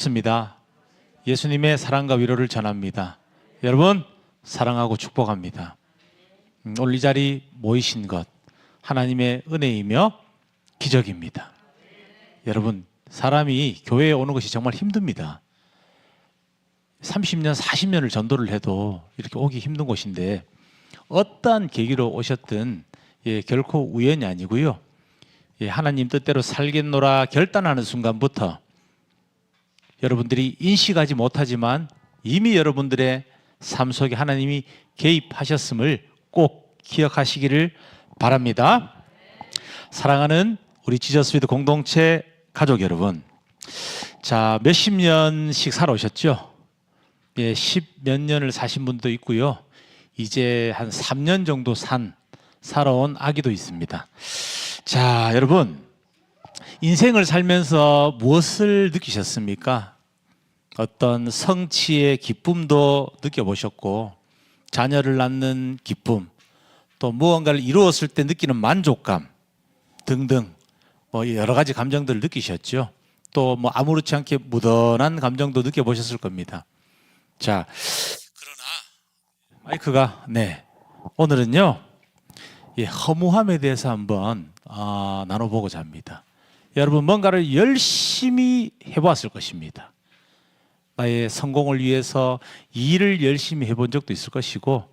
습니다. 예수님의 사랑과 위로를 전합니다. 여러분 사랑하고 축복합니다. 오늘 이 자리 모이신 것 하나님의 은혜이며 기적입니다. 여러분 사람이 교회에 오는 것이 정말 힘듭니다. 30년 40년을 전도를 해도 이렇게 오기 힘든 곳인데 어떠한 계기로 오셨든 결코 우연이 아니고요. 하나님 뜻대로 살겠노라 결단하는 순간부터 여러분들이 인식하지 못하지만 이미 여러분들의 삶 속에 하나님이 개입하셨음을 꼭 기억하시기를 바랍니다. 사랑하는 우리 지저스피드 공동체 가족 여러분, 자 몇십 년씩 살아오셨죠? 10몇 년을 사신 분도 있고요. 이제 한 3년 정도 살아온 아기도 있습니다. 자 여러분, 인생을 살면서 무엇을 느끼셨습니까? 어떤 성취의 기쁨도 느껴보셨고 자녀를 낳는 기쁨, 또 무언가를 이루었을 때 느끼는 만족감 등등 여러 가지 감정들을 느끼셨죠. 또 아무렇지 않게 무던한 감정도 느껴보셨을 겁니다. 자, 그러나 마이크가 오늘은요 허무함에 대해서 한번 나눠보고자 합니다. 여러분 뭔가를 열심히 해보았을 것입니다. 나의 성공을 위해서 일을 열심히 해본 적도 있을 것이고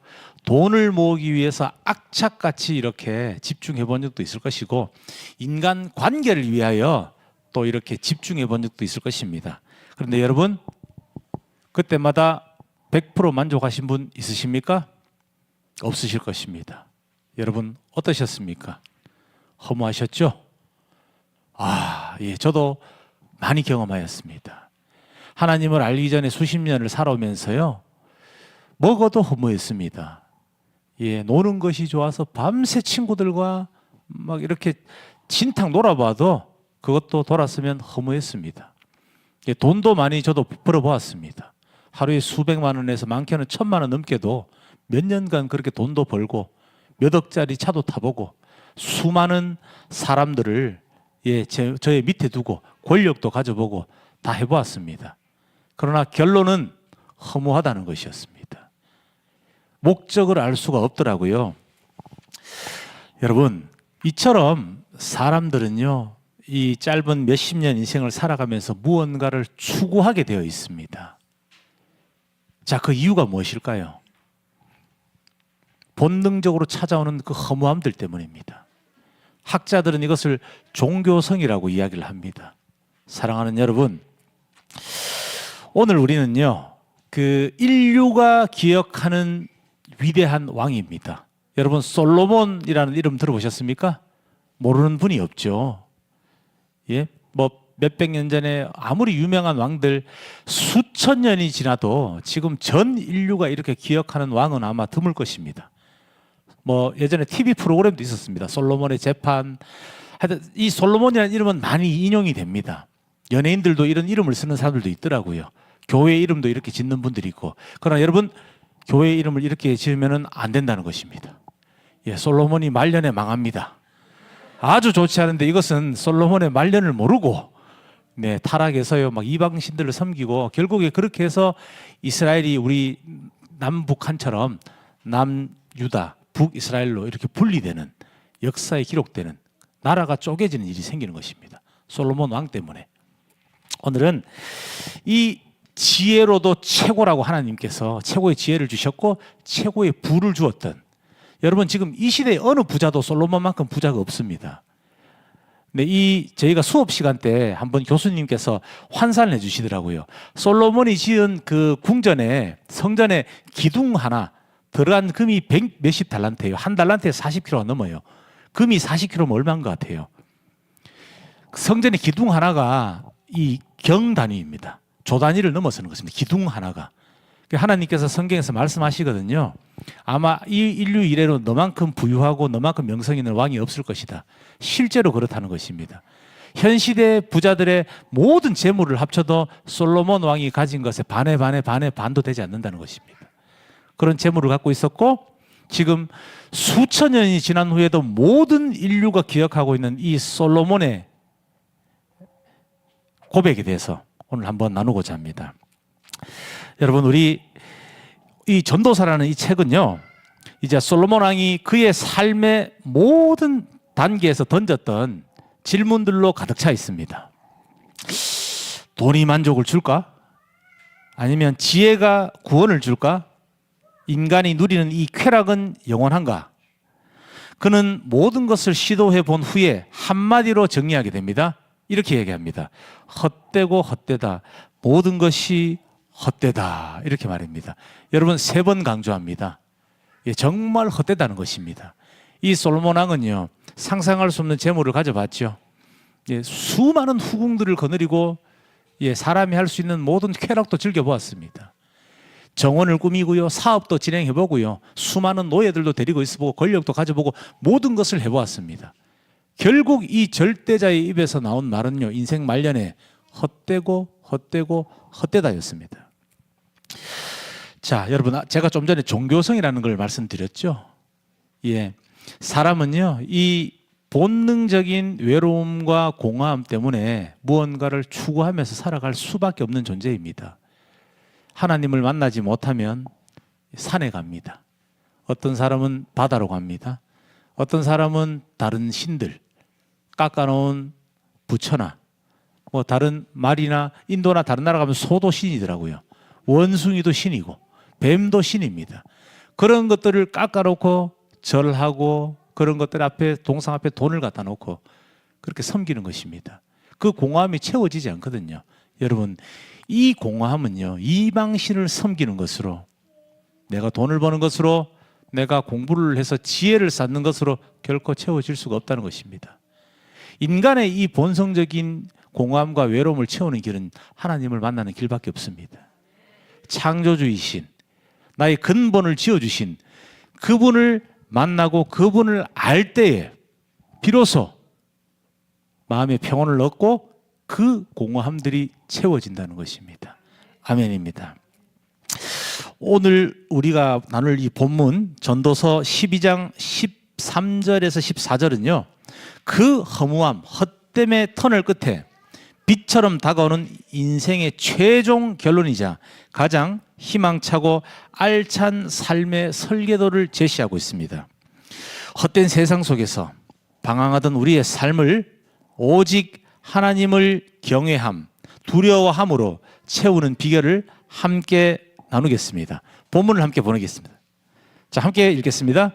돈을 모으기 위해서 악착같이 이렇게 집중해 본 적도 있을 것이고 인간 관계를 위하여 또 이렇게 집중해 본 적도 있을 것입니다. 그런데 여러분 그때마다 100% 만족하신 분 있으십니까? 없으실 것입니다. 여러분 어떠셨습니까? 허무하셨죠? 저도 많이 경험하였습니다. 하나님을 알기 전에 수십 년을 살아오면서요, 먹어도 허무했습니다. 노는 것이 좋아서 밤새 친구들과 막 이렇게 진탕 놀아봐도 그것도 돌았으면 허무했습니다. 돈도 많이 저도 벌어보았습니다. 하루에 수백만 원에서 많게는 1,000만 원 넘게도 몇 년간 그렇게 돈도 벌고 몇 억짜리 차도 타보고 수많은 사람들을 저의 밑에 두고 권력도 가져보고 다 해보았습니다. 그러나 결론은 허무하다는 것이었습니다. 목적을 알 수가 없더라고요. 여러분 이처럼 사람들은요 이 짧은 몇십 년 인생을 살아가면서 무언가를 추구하게 되어 있습니다. 자, 그 이유가 무엇일까요? 본능적으로 찾아오는 그 허무함들 때문입니다. 학자들은 이것을 종교성이라고 이야기를 합니다. 사랑하는 여러분, 오늘 우리는요 그 인류가 기억하는 위대한 왕입니다. 여러분 솔로몬이라는 이름 들어보셨습니까? 모르는 분이 없죠. 몇백 년 전에 아무리 유명한 왕들 수천 년이 지나도 지금 전 인류가 이렇게 기억하는 왕은 아마 드물 것입니다. 예전에 TV 프로그램도 있었습니다. 솔로몬의 재판. 하여튼 이 솔로몬이라는 이름은 많이 인용이 됩니다. 연예인들도 이런 이름을 쓰는 사람들도 있더라고요. 교회 이름도 이렇게 짓는 분들이 있고. 그러나 여러분 교회 이름을 이렇게 지으면 안 된다는 것입니다. 솔로몬이 말년에 망합니다. 아주 좋지 않은데 이것은 솔로몬의 말년을 모르고 타락해서요 막 이방신들을 섬기고 결국에 그렇게 해서 이스라엘이 우리 남북한처럼 남유다 북이스라엘로 이렇게 분리되는 역사에 기록되는 나라가 쪼개지는 일이 생기는 것입니다. 솔로몬 왕 때문에. 오늘은 이 지혜로도 최고라고 하나님께서 최고의 지혜를 주셨고 최고의 부를 주었던, 여러분 지금 이 시대에 어느 부자도 솔로몬만큼 부자가 없습니다. 근데 저희가 수업 시간 때 한번 교수님께서 환산을 해주시더라고요. 솔로몬이 지은 그 궁전에 성전에 기둥 하나 들어간 금이 100 몇십 달란트예요. 한 달란트에 40kg가 넘어요. 금이 40kg면 얼마인 것 같아요? 성전의 기둥 하나가 이 경 단위입니다. 조 단위를 넘어서는 것입니다. 기둥 하나가. 하나님께서 성경에서 말씀하시거든요. 아마 이 인류 이래로 너만큼 부유하고 너만큼 명성 있는 왕이 없을 것이다. 실제로 그렇다는 것입니다. 현 시대 부자들의 모든 재물을 합쳐도 솔로몬 왕이 가진 것에 반도 되지 않는다는 것입니다. 그런 재물을 갖고 있었고 지금 수천 년이 지난 후에도 모든 인류가 기억하고 있는 이 솔로몬의 고백에 대해서 오늘 한번 나누고자 합니다. 여러분, 우리 이 전도사라는 이 책은요, 이제 솔로몬 왕이 그의 삶의 모든 단계에서 던졌던 질문들로 가득 차 있습니다. 돈이 만족을 줄까? 아니면 지혜가 구원을 줄까? 인간이 누리는 이 쾌락은 영원한가? 그는 모든 것을 시도해 본 후에 한마디로 정리하게 됩니다. 이렇게 얘기합니다. 헛되고 헛되다. 모든 것이 헛되다. 이렇게 말합니다. 여러분, 3번 강조합니다. 예, 정말 헛되다는 것입니다. 이 솔로몬 왕은요, 상상할 수 없는 재물을 가져봤죠. 예, 수많은 후궁들을 거느리고 예, 사람이 할 수 있는 모든 쾌락도 즐겨보았습니다. 정원을 꾸미고요, 사업도 진행해보고요, 수많은 노예들도 데리고 있어보고 권력도 가져보고 모든 것을 해보았습니다. 결국 이 절대자의 입에서 나온 말은요, 인생 말년에 헛되고 헛되고 헛되다였습니다. 자, 여러분, 제가 좀 전에 종교성이라는 걸 말씀드렸죠. 예, 사람은요, 이 본능적인 외로움과 공허함 때문에 무언가를 추구하면서 살아갈 수밖에 없는 존재입니다. 하나님을 만나지 못하면 산에 갑니다. 어떤 사람은 바다로 갑니다. 어떤 사람은 다른 신들, 깎아놓은 부처나 뭐 다른 말이나 인도나 다른 나라 가면 소도 신이더라고요. 원숭이도 신이고 뱀도 신입니다. 그런 것들을 깎아놓고 절하고 그런 것들 앞에 동상 앞에 돈을 갖다 놓고 그렇게 섬기는 것입니다. 그 공허함이 채워지지 않거든요. 여러분, 이 공허함은요, 이방신을 섬기는 것으로, 내가 돈을 버는 것으로, 내가 공부를 해서 지혜를 쌓는 것으로 결코 채워질 수가 없다는 것입니다. 인간의 이 본성적인 공허함과 외로움을 채우는 길은 하나님을 만나는 길밖에 없습니다. 창조주이신, 나의 근본을 지어주신 그분을 만나고 그분을 알 때에 비로소 마음의 평온을 얻고 그 공허함들이 채워진다는 것입니다. 아멘입니다. 오늘 우리가 나눌 이 본문 전도서 12장 13절에서 14절은요, 그 허무함, 헛됨의 터널 끝에 빛처럼 다가오는 인생의 최종 결론이자 가장 희망차고 알찬 삶의 설계도를 제시하고 있습니다. 헛된 세상 속에서 방황하던 우리의 삶을 오직 하나님을 경외함, 두려워함으로 채우는 비결을 함께 나누겠습니다. 본문을 함께 보내겠습니다. 자, 함께 읽겠습니다.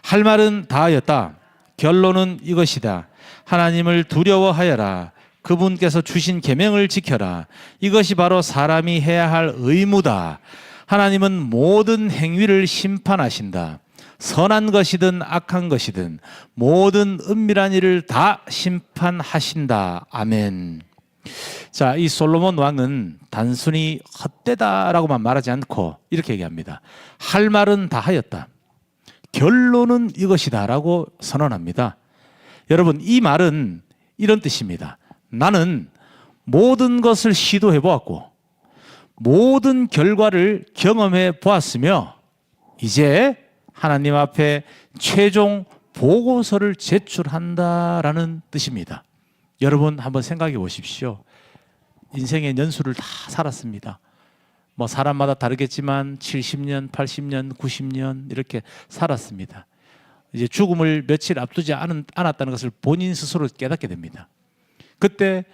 할 말은 다 하였다. 결론은 이것이다. 하나님을 두려워하여라. 그분께서 주신 계명을 지켜라. 이것이 바로 사람이 해야 할 의무다. 하나님은 모든 행위를 심판하신다. 선한 것이든 악한 것이든 모든 은밀한 일을 다 심판하신다. 아멘. 자, 이 솔로몬 왕은 단순히 헛되다라고만 말하지 않고 이렇게 얘기합니다. 할 말은 다 하였다. 결론은 이것이다 라고 선언합니다. 여러분, 이 말은 이런 뜻입니다. 나는 모든 것을 시도해 보았고 모든 결과를 경험해 보았으며 이제 하나님 앞에 최종 보고서를 제출한다라는 뜻입니다. 여러분, 한번 생각해 보십시오. 인생의 연수를 다 살았습니다. 뭐 사람마다 다르겠지만 70년, 80년, 90년 이렇게 살았습니다. 이제 죽음을 며칠 앞두지 않았다는 것을 본인 스스로 깨닫게 됩니다. 그때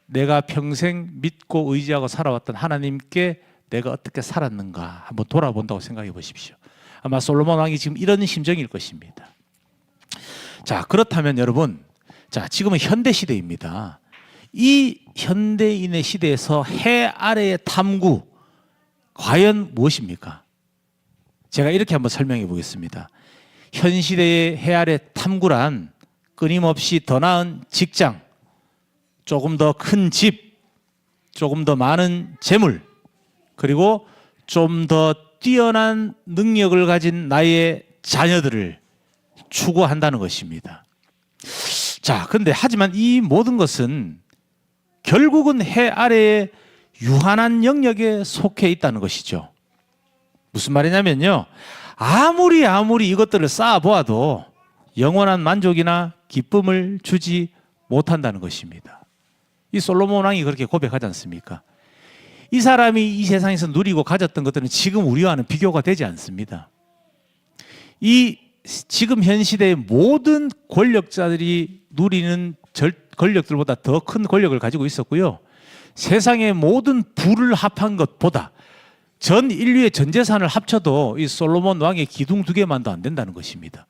내가 평생 믿고 의지하고 살아왔던 하나님께 내가 어떻게 살았는가 한번 돌아본다고 생각해 보십시오. 아마 솔로몬 왕이 지금 이런 심정일 것입니다. 자, 그렇다면 여러분, 자, 지금은 현대 시대입니다. 이 현대인의 시대에서 해 아래의 탐구 과연 무엇입니까? 제가 이렇게 한번 설명해 보겠습니다. 현 시대의 해 아래 탐구란 끊임없이 더 나은 직장, 조금 더 큰 집, 조금 더 많은 재물, 그리고 좀 더 뛰어난 능력을 가진 나의 자녀들을 추구한다는 것입니다. 자, 그런데 하지만 이 모든 것은 결국은 해 아래의 유한한 영역에 속해 있다는 것이죠. 무슨 말이냐면요, 아무리 이것들을 쌓아보아도 영원한 만족이나 기쁨을 주지 못한다는 것입니다. 이 솔로몬 왕이 그렇게 고백하지 않습니까? 이 사람이 이 세상에서 누리고 가졌던 것들은 지금 우리와는 비교가 되지 않습니다. 이 지금 현 시대의 모든 권력자들이 누리는 권력들보다 더 큰 권력을 가지고 있었고요. 세상의 모든 부를 합한 것보다 전 인류의 전 재산을 합쳐도 이 솔로몬 왕의 기둥 2개만도 안 된다는 것입니다.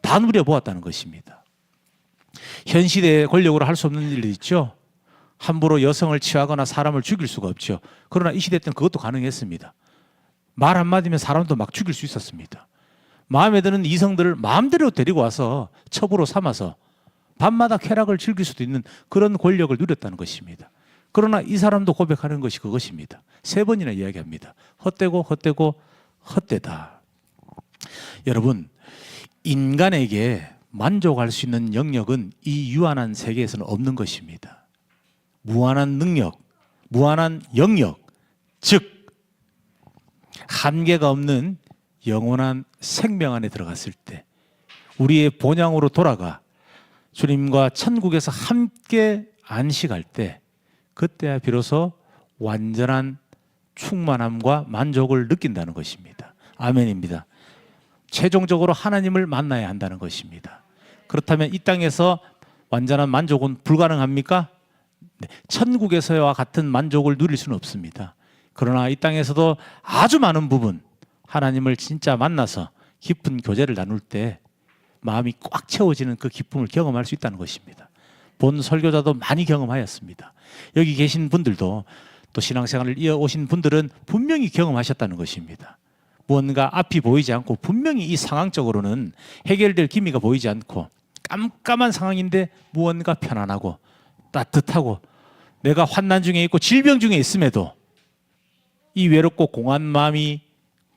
다 누려보았다는 것입니다. 현 시대의 권력으로 할 수 없는 일도 있죠. 함부로 여성을 취하거나 사람을 죽일 수가 없죠. 그러나 이 시대 때는 그것도 가능했습니다. 말 한마디면 사람도 막 죽일 수 있었습니다. 마음에 드는 이성들을 마음대로 데리고 와서 첩으로 삼아서 밤마다 쾌락을 즐길 수도 있는 그런 권력을 누렸다는 것입니다. 그러나 이 사람도 고백하는 것이 그것입니다. 3번이나 이야기합니다. 헛되고 헛되고 헛되다. 여러분, 인간에게 만족할 수 있는 영역은 이 유한한 세계에서는 없는 것입니다. 무한한 능력, 무한한 영역, 즉 한계가 없는 영원한 생명 안에 들어갔을 때 우리의 본향으로 돌아가 주님과 천국에서 함께 안식할 때 그때야 비로소 완전한 충만함과 만족을 느낀다는 것입니다. 아멘입니다. 최종적으로 하나님을 만나야 한다는 것입니다. 그렇다면 이 땅에서 완전한 만족은 불가능합니까? 네, 천국에서와 같은 만족을 누릴 수는 없습니다. 그러나 이 땅에서도 아주 많은 부분 하나님을 진짜 만나서 깊은 교제를 나눌 때 마음이 꽉 채워지는 그 기쁨을 경험할 수 있다는 것입니다. 본 설교자도 많이 경험하였습니다. 여기 계신 분들도 또 신앙생활을 이어오신 분들은 분명히 경험하셨다는 것입니다. 무언가 앞이 보이지 않고 분명히 이 상황적으로는 해결될 기미가 보이지 않고 깜깜한 상황인데 무언가 편안하고 따뜻하고 내가 환난 중에 있고 질병 중에 있음에도 이 외롭고 공한 마음이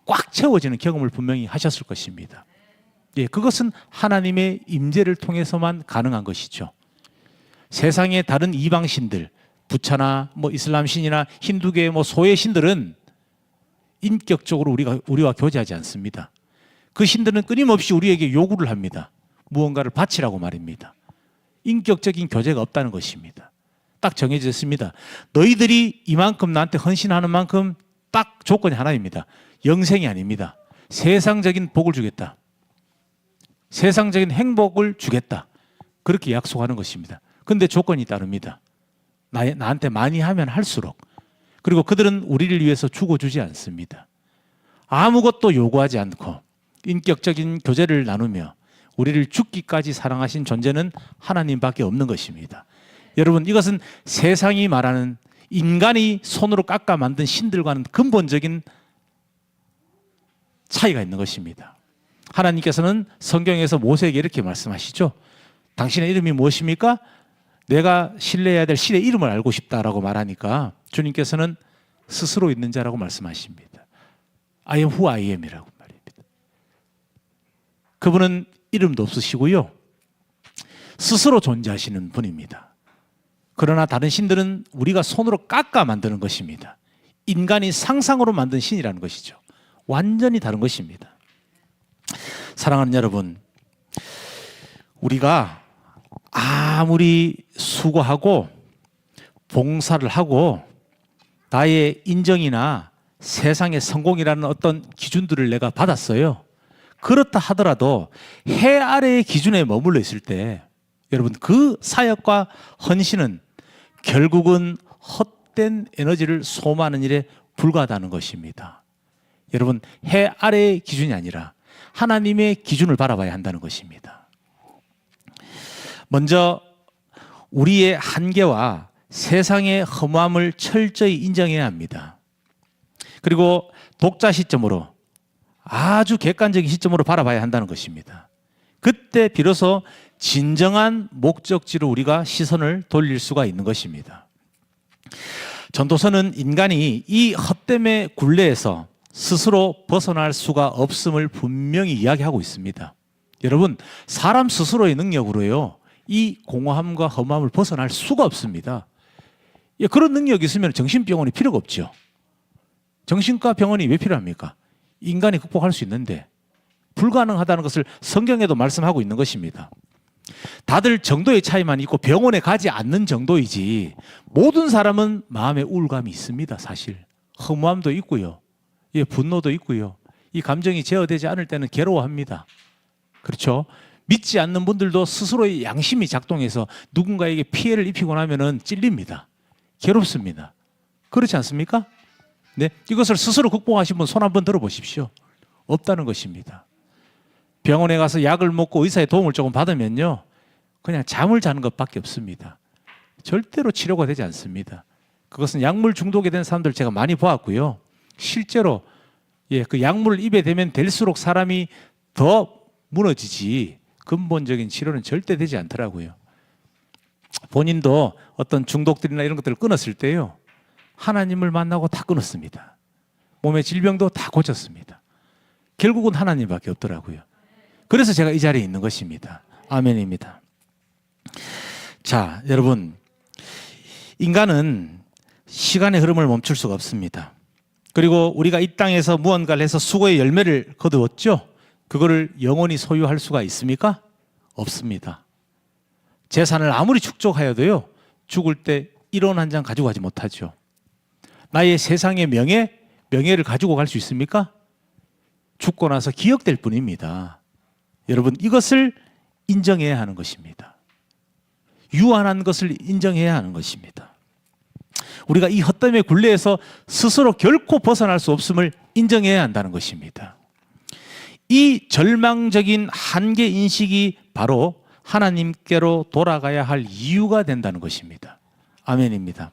꽉 채워지는 경험을 분명히 하셨을 것입니다. 예, 그것은 하나님의 임재를 통해서만 가능한 것이죠. 세상의 다른 이방신들, 부차나 이슬람 신이나 힌두교의 소의 신들은 인격적으로 우리와 교제하지 않습니다. 그 신들은 끊임없이 우리에게 요구를 합니다. 무언가를 바치라고 말입니다. 인격적인 교제가 없다는 것입니다. 딱 정해져 있습니다. 너희들이 이만큼 나한테 헌신하는 만큼 딱 조건이 하나입니다. 영생이 아닙니다. 세상적인 복을 주겠다. 세상적인 행복을 주겠다. 그렇게 약속하는 것입니다. 그런데 조건이 따릅니다. 나한테 많이 하면 할수록. 그리고 그들은 우리를 위해서 주고주지 않습니다. 아무것도 요구하지 않고 인격적인 교제를 나누며 우리를 죽기까지 사랑하신 존재는 하나님밖에 없는 것입니다. 여러분, 이것은 세상이 말하는 인간이 손으로 깎아 만든 신들과는 근본적인 차이가 있는 것입니다. 하나님께서는 성경에서 모세에게 이렇게 말씀하시죠. 당신의 이름이 무엇입니까? 내가 신뢰해야 될 신의 이름을 알고 싶다라고 말하니까 주님께서는 스스로 있는 자라고 말씀하십니다. I am who I am이라고 말입니다. 그분은 이름도 없으시고요. 스스로 존재하시는 분입니다. 그러나 다른 신들은 우리가 손으로 깎아 만드는 것입니다. 인간이 상상으로 만든 신이라는 것이죠. 완전히 다른 것입니다. 사랑하는 여러분, 우리가 아무리 수고하고 봉사를 하고 나의 인정이나 세상의 성공이라는 어떤 기준들을 내가 받았어요. 그렇다 하더라도 해 아래의 기준에 머물러 있을 때 여러분, 그 사역과 헌신은 결국은 헛된 에너지를 소모하는 일에 불과하다는 것입니다. 여러분, 해 아래의 기준이 아니라 하나님의 기준을 바라봐야 한다는 것입니다. 먼저 우리의 한계와 세상의 허무함을 철저히 인정해야 합니다. 그리고 독자 시점으로, 아주 객관적인 시점으로 바라봐야 한다는 것입니다. 그때 비로소 진정한 목적지로 우리가 시선을 돌릴 수가 있는 것입니다. 전도서는 인간이 이 헛됨의 굴레에서 스스로 벗어날 수가 없음을 분명히 이야기하고 있습니다. 여러분, 사람 스스로의 능력으로요, 이 공허함과 허무함을 벗어날 수가 없습니다. 그런 능력이 있으면 정신병원이 필요가 없죠. 정신과 병원이 왜 필요합니까? 인간이 극복할 수 있는데 불가능하다는 것을 성경에도 말씀하고 있는 것입니다. 다들 정도의 차이만 있고 병원에 가지 않는 정도이지 모든 사람은 마음에 우울감이 있습니다. 사실 허무함도 있고요. 예, 분노도 있고요. 이 감정이 제어되지 않을 때는 괴로워합니다. 그렇죠? 믿지 않는 분들도 스스로의 양심이 작동해서 누군가에게 피해를 입히고 나면은 찔립니다. 괴롭습니다. 그렇지 않습니까? 네, 이것을 스스로 극복하신 분 손 한번 들어보십시오. 없다는 것입니다. 병원에 가서 약을 먹고 의사의 도움을 조금 받으면요, 그냥 잠을 자는 것밖에 없습니다. 절대로 치료가 되지 않습니다. 그것은 약물 중독에 된 사람들 제가 많이 보았고요. 실제로 그 약물을 입에 대면 될수록 사람이 더 무너지지 근본적인 치료는 절대 되지 않더라고요. 본인도 어떤 중독들이나 이런 것들을 끊었을 때요, 하나님을 만나고 다 끊었습니다. 몸의 질병도 다 고쳤습니다. 결국은 하나님밖에 없더라고요. 그래서 제가 이 자리에 있는 것입니다. 아멘입니다. 자, 여러분, 인간은 시간의 흐름을 멈출 수가 없습니다. 그리고 우리가 이 땅에서 무언가를 해서 수고의 열매를 거두었죠. 그거를 영원히 소유할 수가 있습니까? 없습니다. 재산을 아무리 축적하여도요, 죽을 때 1원 한 장 가지고 가지 못하죠. 나의 세상의 명예를 가지고 갈 수 있습니까? 죽고 나서 기억될 뿐입니다. 여러분, 이것을 인정해야 하는 것입니다. 유한한 것을 인정해야 하는 것입니다. 우리가 이 헛됨의 굴레에서 스스로 결코 벗어날 수 없음을 인정해야 한다는 것입니다. 이 절망적인 한계 인식이 바로 하나님께로 돌아가야 할 이유가 된다는 것입니다. 아멘입니다.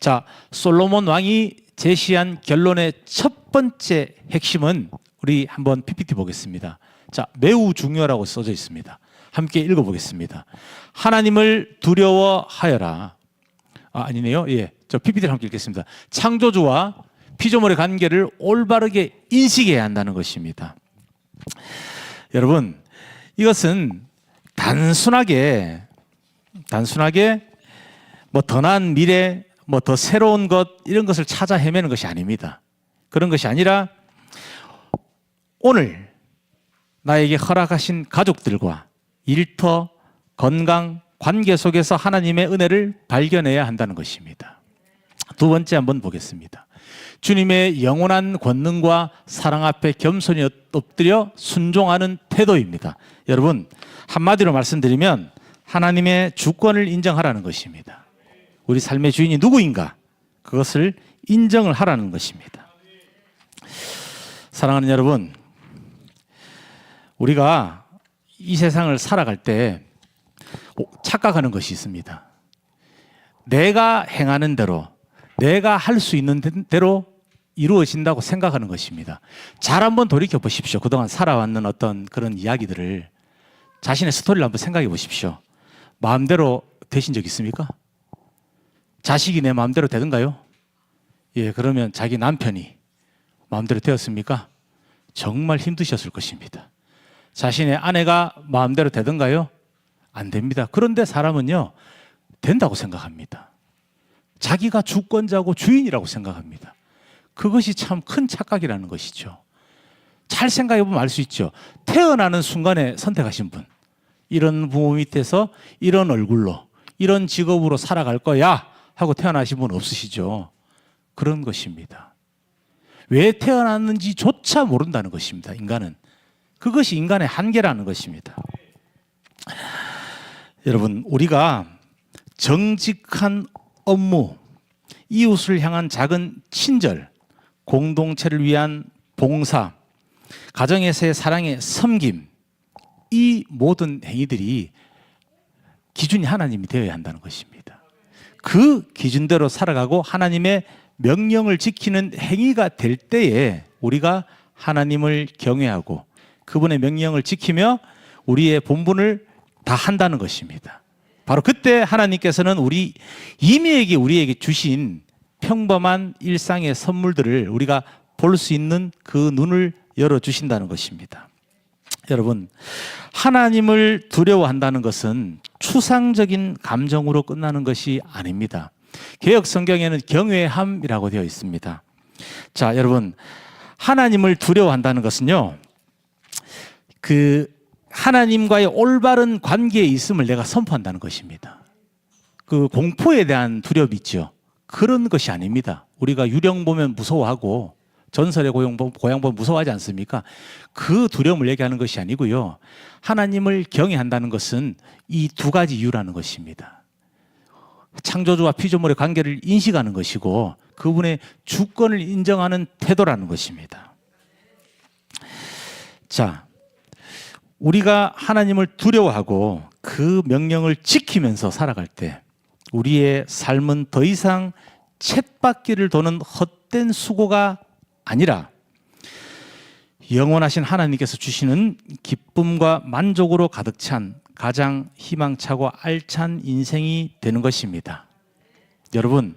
자, 솔로몬 왕이 제시한 결론의 첫 번째 핵심은 우리 한번 PPT 보겠습니다. 자, 매우 중요하라고 써져 있습니다. 함께 읽어보겠습니다. 하나님을 두려워하여라. 아니네요. 예, 저 PPT를 함께 읽겠습니다. 창조주와 피조물의 관계를 올바르게 인식해야 한다는 것입니다. 여러분, 이것은 단순하게 뭐 더 나은 미래, 뭐 더 새로운 것, 이런 것을 찾아 헤매는 것이 아닙니다. 그런 것이 아니라 오늘 나에게 허락하신 가족들과 일터, 건강, 관계 속에서 하나님의 은혜를 발견해야 한다는 것입니다. 두 번째 한번 보겠습니다. 주님의 영원한 권능과 사랑 앞에 겸손히 엎드려 순종하는 태도입니다. 여러분, 한마디로 말씀드리면 하나님의 주권을 인정하라는 것입니다. 우리 삶의 주인이 누구인가? 그것을 인정을 하라는 것입니다. 사랑하는 여러분, 우리가 이 세상을 살아갈 때 착각하는 것이 있습니다. 내가 행하는 대로, 내가 할 수 있는 대로 이루어진다고 생각하는 것입니다. 잘 한번 돌이켜 보십시오. 그동안 살아왔는 어떤 그런 이야기들을, 자신의 스토리를 한번 생각해 보십시오. 마음대로 되신 적 있습니까? 자식이 내 마음대로 되던가요? 예, 그러면 자기 남편이 마음대로 되었습니까? 정말 힘드셨을 것입니다. 자신의 아내가 마음대로 되던가요? 안 됩니다. 그런데 사람은요, 된다고 생각합니다. 자기가 주권자고 주인이라고 생각합니다. 그것이 참 큰 착각이라는 것이죠. 잘 생각해 보면 알 수 있죠. 태어나는 순간에 선택하신 분, 이런 부모 밑에서 이런 얼굴로, 이런 직업으로 살아갈 거야 하고 태어나신 분 없으시죠? 그런 것입니다. 왜 태어났는지조차 모른다는 것입니다. 인간은. 그것이 인간의 한계라는 것입니다. 여러분, 우리가 정직한 업무, 이웃을 향한 작은 친절, 공동체를 위한 봉사, 가정에서의 사랑의 섬김, 이 모든 행위들이 기준이 하나님이 되어야 한다는 것입니다. 그 기준대로 살아가고 하나님의 명령을 지키는 행위가 될 때에 우리가 하나님을 경외하고 그분의 명령을 지키며 우리의 본분을 다 한다는 것입니다. 바로 그때 하나님께서는 우리에게 주신 평범한 일상의 선물들을 우리가 볼 수 있는 그 눈을 열어주신다는 것입니다. 여러분, 하나님을 두려워한다는 것은 추상적인 감정으로 끝나는 것이 아닙니다. 개역 성경에는 경외함이라고 되어 있습니다. 자, 여러분, 하나님을 두려워한다는 것은요, 하나님과의 올바른 관계에 있음을 내가 선포한다는 것입니다. 그 공포에 대한 두려움이 있죠. 그런 것이 아닙니다. 우리가 유령 보면 무서워하고 전설의 고양 보면 무서워하지 않습니까? 그 두려움을 얘기하는 것이 아니고요. 하나님을 경외한다는 것은 이 두 가지 이유라는 것입니다. 창조주와 피조물의 관계를 인식하는 것이고 그분의 주권을 인정하는 태도라는 것입니다. 자, 우리가 하나님을 두려워하고 그 명령을 지키면서 살아갈 때 우리의 삶은 더 이상 쳇바퀴를 도는 헛된 수고가 아니라 영원하신 하나님께서 주시는 기쁨과 만족으로 가득 찬 가장 희망차고 알찬 인생이 되는 것입니다. 여러분,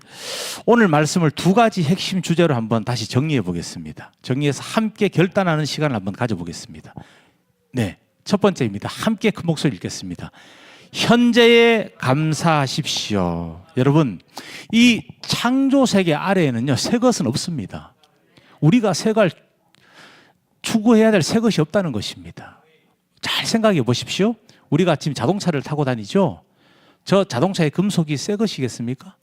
오늘 말씀을 두 가지 핵심 주제로 한번 다시 정리해 보겠습니다. 정리해서 함께 결단하는 시간을 한번 가져보겠습니다. 네, 첫 번째입니다. 함께 큰 목소리 읽겠습니다. 현재에 감사하십시오. 여러분, 이 창조 세계 아래에는요, 새 것은 없습니다. 우리가 추구해야 될 새 것이 없다는 것입니다. 잘 생각해 보십시오. 우리가 지금 자동차를 타고 다니죠? 저 자동차의 금속이 새 것이겠습니까?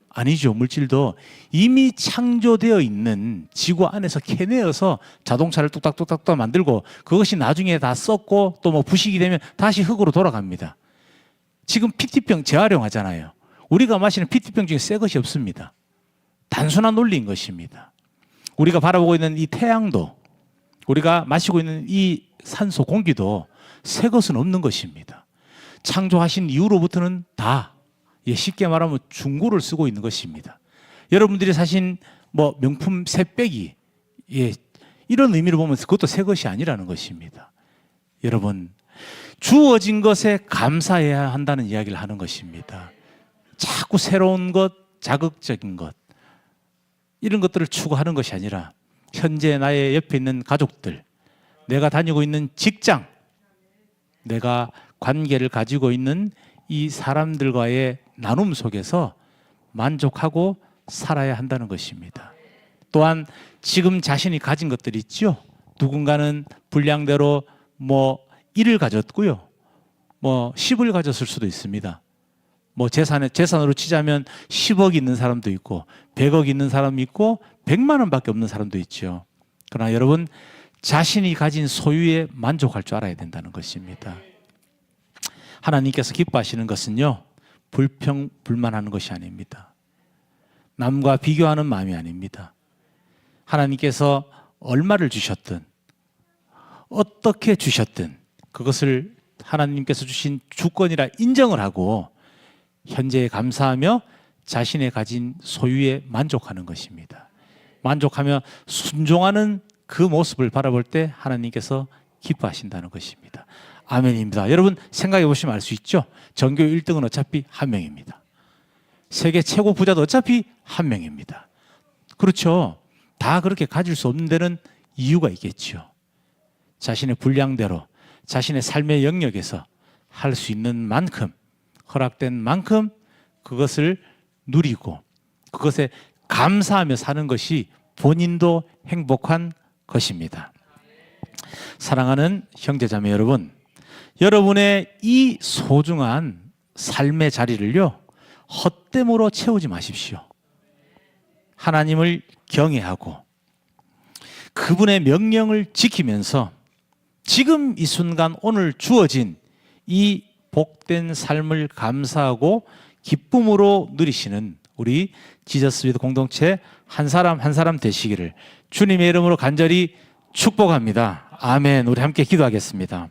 아니죠. 물질도 이미 창조되어 있는 지구 안에서 캐내어서 자동차를 뚝딱뚝딱 만들고 그것이 나중에 다 썩고 또 뭐 부식이 되면 다시 흙으로 돌아갑니다. 지금 PT병 재활용하잖아요. 우리가 마시는 PT병 중에 새 것이 없습니다. 단순한 논리인 것입니다. 우리가 바라보고 있는 이 태양도 우리가 마시고 있는 이 산소 공기도 새 것은 없는 것입니다. 창조하신 이후로부터는 다 쉽게 말하면 중고를 쓰고 있는 것입니다. 여러분들이 사신 뭐 명품 새빼기 이런 의미로 보면 그것도 새 것이 아니라는 것입니다. 여러분, 주어진 것에 감사해야 한다는 이야기를 하는 것입니다. 자꾸 새로운 것, 자극적인 것 이런 것들을 추구하는 것이 아니라 현재 나의 옆에 있는 가족들, 내가 다니고 있는 직장, 내가 관계를 가지고 있는 이 사람들과의 나눔 속에서 만족하고 살아야 한다는 것입니다. 또한 지금 자신이 가진 것들이 있죠. 누군가는 분량대로 뭐 1을 가졌고요. 뭐 10을 가졌을 수도 있습니다. 뭐 재산으로 치자면 10억 있는 사람도 있고 100억 있는 사람이 있고 100만 원밖에 없는 사람도 있죠. 그러나 여러분, 자신이 가진 소유에 만족할 줄 알아야 된다는 것입니다. 하나님께서 기뻐하시는 것은요, 불평불만하는 것이 아닙니다. 남과 비교하는 마음이 아닙니다. 하나님께서 얼마를 주셨든 어떻게 주셨든 그것을 하나님께서 주신 주권이라 인정을 하고 현재에 감사하며 자신의 가진 소유에 만족하는 것입니다. 만족하며 순종하는 그 모습을 바라볼 때 하나님께서 기뻐하신다는 것입니다. 아멘입니다. 여러분, 생각해 보시면 알 수 있죠? 전교 1등은 어차피 한 명입니다. 세계 최고 부자도 어차피 한 명입니다. 그렇죠? 다 그렇게 가질 수 없는 데는 이유가 있겠죠. 자신의 분량대로 자신의 삶의 영역에서 할 수 있는 만큼, 허락된 만큼 그것을 누리고 그것에 감사하며 사는 것이 본인도 행복한 것입니다. 사랑하는 형제자매 여러분, 여러분의 이 소중한 삶의 자리를요, 헛됨으로 채우지 마십시오. 하나님을 경외하고 그분의 명령을 지키면서 지금 이 순간 오늘 주어진 이 복된 삶을 감사하고 기쁨으로 누리시는 우리 지저스 위드 공동체 한 사람 한 사람 되시기를 주님의 이름으로 간절히 축복합니다. 아멘. 우리 함께 기도하겠습니다.